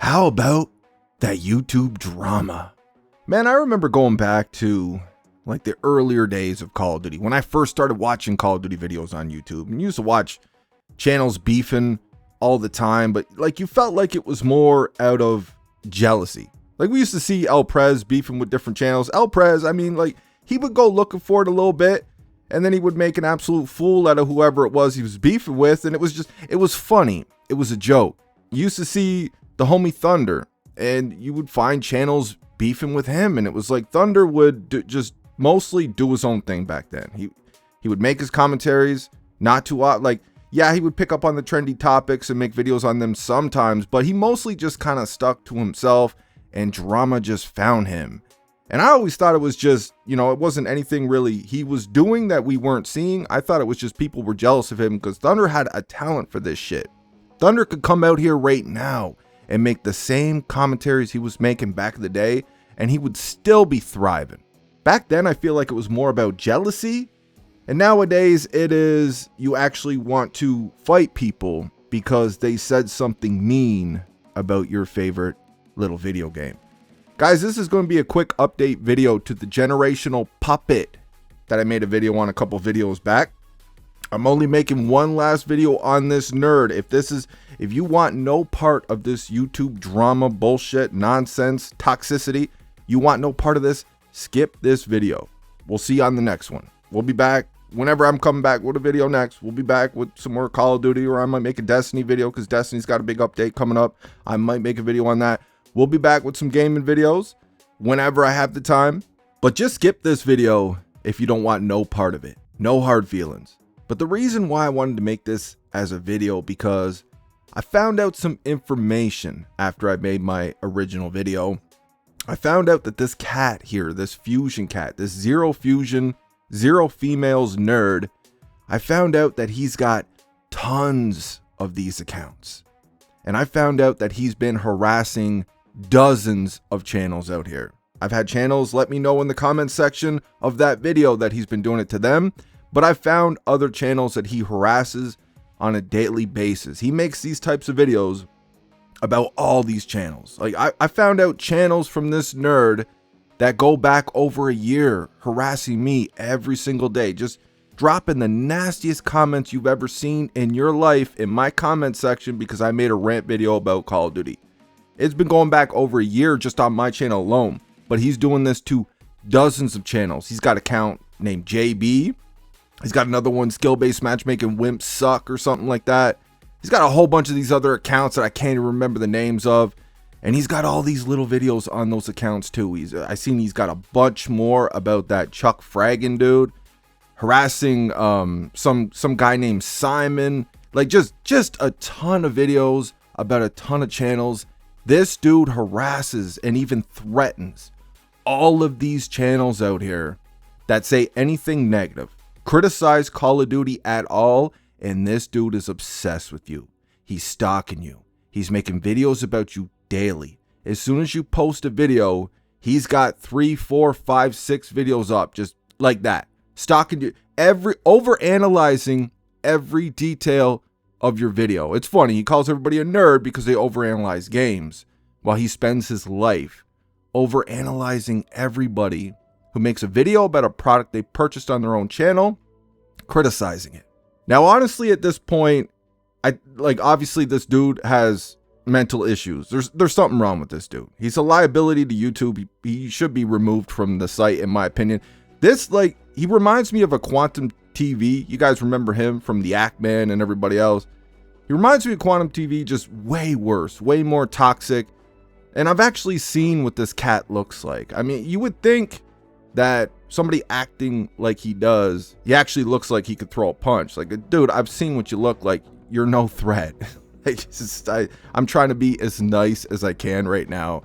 How about that YouTube drama? Man, I remember going back to like the earlier days of Call of Duty when I first started watching Call of Duty videos on YouTube, and used to watch channels beefing all the time, but like you felt like it was more out of jealousy. Like we used to see El Prez beefing with different channels. El Prez, I mean, like he would go looking for it a little bit, and then he would make an absolute fool out of whoever it was he was beefing with, and it was funny. It was a joke. You used to see the homie Thunder, and you would find channels beefing with him, and it was like Thunder would just mostly do his own thing back then. He would make his commentaries not too like, yeah, he would pick up on the trendy topics and make videos on them sometimes, but he mostly just kind of stuck to himself, and drama just found him. And I always thought it was just, you know, it wasn't anything really he was doing that we weren't seeing. I thought it was just people were jealous of him because Thunder had a talent for this shit. Thunder could come out here right now and make the same commentaries he was making back in the day, and he would still be thriving. Back then, I feel like it was more about jealousy, and nowadays it is you actually want to fight people because they said something mean about your favorite little video game. Guys, this is going to be a quick update video to the generational puppet that I made a video on a couple videos back. I'm only making one last video on this nerd. If you want no part of this YouTube drama, bullshit, nonsense, toxicity, you want no part of this, skip this video. We'll see you on the next one. We'll be back whenever I'm coming back with a video next. We'll be back with some more Call of Duty, or I might make a Destiny video because Destiny's got a big update coming up. I might make a video on that. We'll be back with some gaming videos whenever I have the time. But just skip this video if you don't want no part of it. No hard feelings. But the reason why I wanted to make this as a video, because I found out some information after I made my original video. I found out that this cat here, this fusion cat, this zero fusion, zero females nerd, I found out that he's got tons of these accounts. And I found out that he's been harassing dozens of channels out here. I've had channels let me know in the comment section of that video that he's been doing it to them, but I found other channels that he harasses on a daily basis. He makes these types of videos about all these channels. Like I found out channels from this nerd that go back over a year harassing me every single day, just dropping the nastiest comments you've ever seen in your life in my comment section because I made a rant video about Call of Duty. It's been going back over a year just on my channel alone, but he's doing this to dozens of channels. He's got an account named JB. He's got another one, skill-based matchmaking wimps suck or something like that. He's got a whole bunch of these other accounts that I can't even remember the names of. And he's got all these little videos on those accounts too. I seen he's got a bunch more about that Chuck Fraggin dude harassing some guy named Simon. Like just a ton of videos about a ton of channels. This dude harasses and even threatens all of these channels out here that say anything negative, criticize Call of Duty at all, and this dude is obsessed with you. He's stalking you. He's making videos about you daily. As soon as you post a video, he's got 3, 4, 5, 6 videos up just like that, stalking you, overanalyzing every detail of your video. It's funny, he calls everybody a nerd because they overanalyze games, while he spends his life overanalyzing everybody who makes a video about a product they purchased on their own channel, criticizing it. Now, honestly, at this point, obviously this dude has mental issues. There's something wrong with this dude. He's a liability to YouTube. He should be removed from the site, in my opinion. He reminds me of a Quantum TV. You guys remember him from the Ackman and everybody else. He reminds me of Quantum TV, just way worse, way more toxic. And I've actually seen what this cat looks like. I mean, you would think that somebody acting like he does, he actually looks like he could throw a punch. Like, dude, I've seen what you look like. You're no threat. I'm trying to be as nice as I can right now.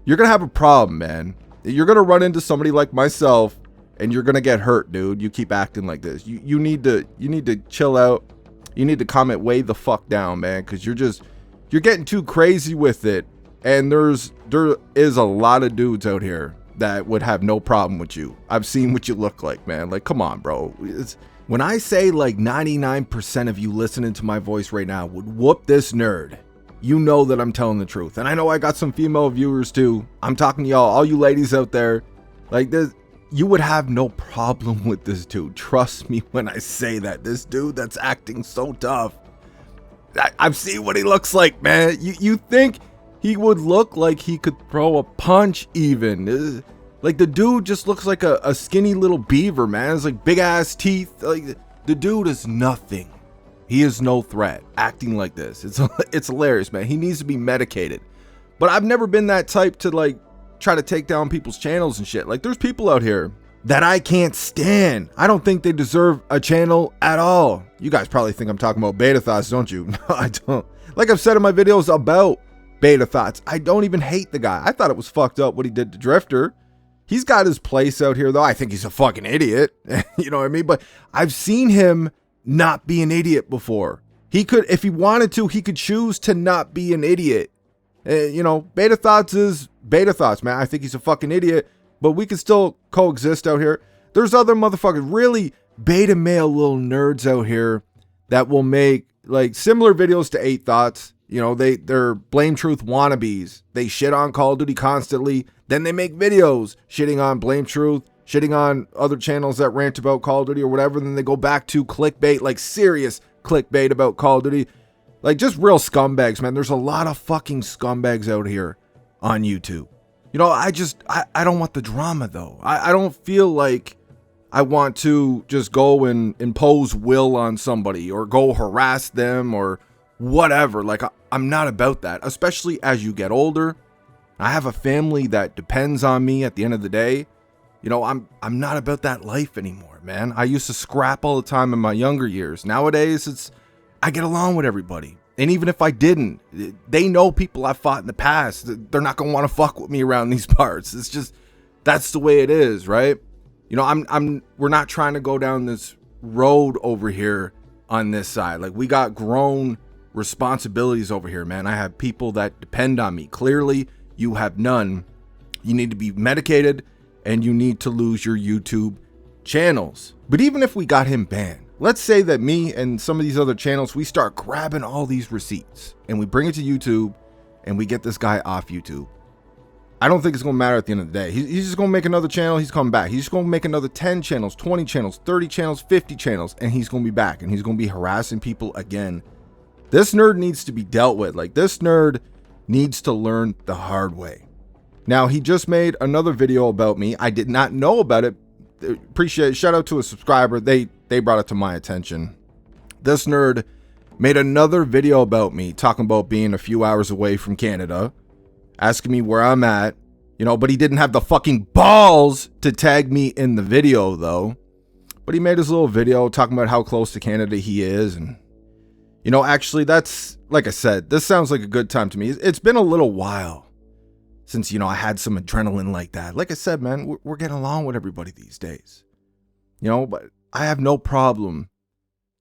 You're going to have a problem, man. You're going to run into somebody like myself, and you're going to get hurt, dude. You keep acting like this. You need to chill out. You need to comment way the fuck down, man, because you're getting too crazy with it. And there is a lot of dudes out here that would have no problem with you. I've seen what you look like, man. Like, come on, bro. When I say like 99% of you listening to my voice right now would whoop this nerd, you know that I'm telling the truth. And I know I got some female viewers too. I'm talking to y'all, all you ladies out there. Like this, you would have no problem with this dude. Trust me when I say that. This dude that's acting so tough. I've seen what he looks like, man. You think he would look like he could throw a punch even. Like the dude just looks like a skinny little beaver, man. It's like big ass teeth. Like the dude is nothing. He is no threat acting like this. It's hilarious, man. He needs to be medicated. But I've never been that type to like try to take down people's channels and shit. Like there's people out here that I can't stand. I don't think they deserve a channel at all. You guys probably think I'm talking about Beta Thoughts, don't you? No, I don't. Like I've said in my videos about Beta Thoughts, I don't even hate the guy. I thought it was fucked up what he did to Drifter. He's got his place out here though. I think he's a fucking idiot. You know what I mean? But I've seen him not be an idiot before. He could, if he wanted to, he could choose to not be an idiot. You know, Beta Thoughts is Beta Thoughts, man. I think he's a fucking idiot, but we can still coexist out here. There's other motherfuckers, really beta male little nerds out here that will make like similar videos to 8 Thoughts. You know, they're Blame Truth wannabes. They shit on Call of Duty constantly. Then they make videos shitting on Blame Truth, shitting on other channels that rant about Call of Duty or whatever. Then they go back to clickbait, like serious clickbait about Call of Duty. Like just real scumbags, man. There's a lot of fucking scumbags out here on YouTube. You know, I don't want the drama though. I don't feel like I want to just go and impose will on somebody or go harass them or whatever. Like I'm not about that, especially as you get older. I have a family that depends on me at the end of the day. You know, I'm not about that life anymore, man. I used to scrap all the time in my younger years. Nowadays, I get along with everybody. And even if I didn't, they know people I've fought in the past. They're not going to want to fuck with me around these parts. It's just, that's the way it is, right? You know, we're not trying to go down this road over here on this side. Like we got grown responsibilities over here, man. I have people that depend on me. Clearly, you have none. You need to be medicated and you need to lose your YouTube channels. But even if we got him banned, let's say that me and some of these other channels, we start grabbing all these receipts and we bring it to YouTube and we get this guy off YouTube. I don't think it's going to matter at the end of the day. He's just going to make another channel. He's coming back. He's just going to make another 10 channels, 20 channels, 30 channels, 50 channels, and he's going to be back and he's going to be harassing people again. This nerd needs to be dealt with. Like this nerd needs to learn the hard way. Now, he just made another video about me. I did not know about it. Appreciate it. Shout out to a subscriber. They brought it to my attention. This nerd made another video about me, talking about being a few hours away from Canada, asking me where I'm at, you know, but he didn't have the fucking balls to tag me in the video though. But he made his little video talking about how close to Canada he is. And, you know, actually that's, like I said, this sounds like a good time to me. It's been a little while since, you know, I had some adrenaline like that. Like I said, man, we're getting along with everybody these days. You know, but I have no problem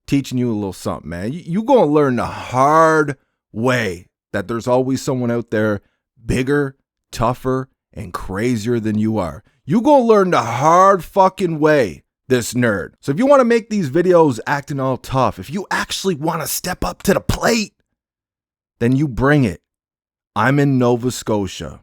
teaching you a little something, man. You gonna learn the hard way that there's always someone out there bigger, tougher, and crazier than you are. You gonna learn the hard fucking way, this nerd. So if you want to make these videos acting all tough, if you actually want to step up to the plate, then you bring it. I'm in Nova Scotia.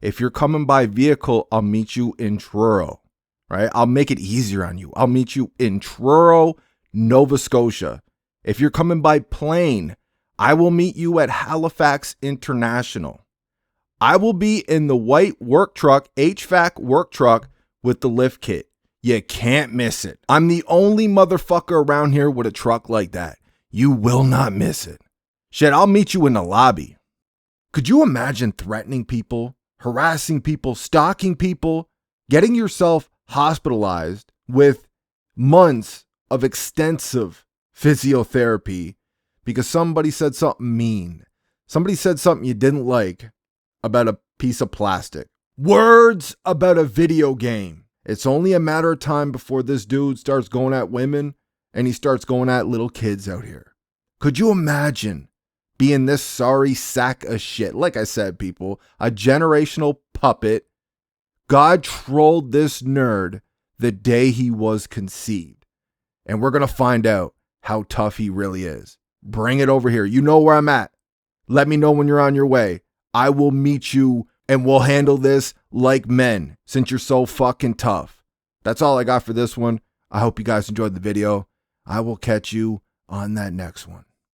If you're coming by vehicle, I'll meet you in Truro, right? I'll make it easier on you. I'll meet you in Truro, Nova Scotia. If you're coming by plane, I will meet you at Halifax International. I will be in the white work truck, HVAC work truck with the lift kit. You can't miss it. I'm the only motherfucker around here with a truck like that. You will not miss it. Shit, I'll meet you in the lobby. Could you imagine threatening people, harassing people, stalking people, getting yourself hospitalized with months of extensive physiotherapy because somebody said something mean? Somebody said something you didn't like about a piece of plastic. Words about a video game. It's only a matter of time before this dude starts going at women and he starts going at little kids out here. Could you imagine being this sorry sack of shit? Like I said, people, a generational puppet. God trolled this nerd the day he was conceived. And we're going to find out how tough he really is. Bring it over here. You know where I'm at. Let me know when you're on your way. I will meet you and we'll handle this like men since you're so fucking tough. That's all I got for this one. I hope you guys enjoyed the video. I will catch you on that next one.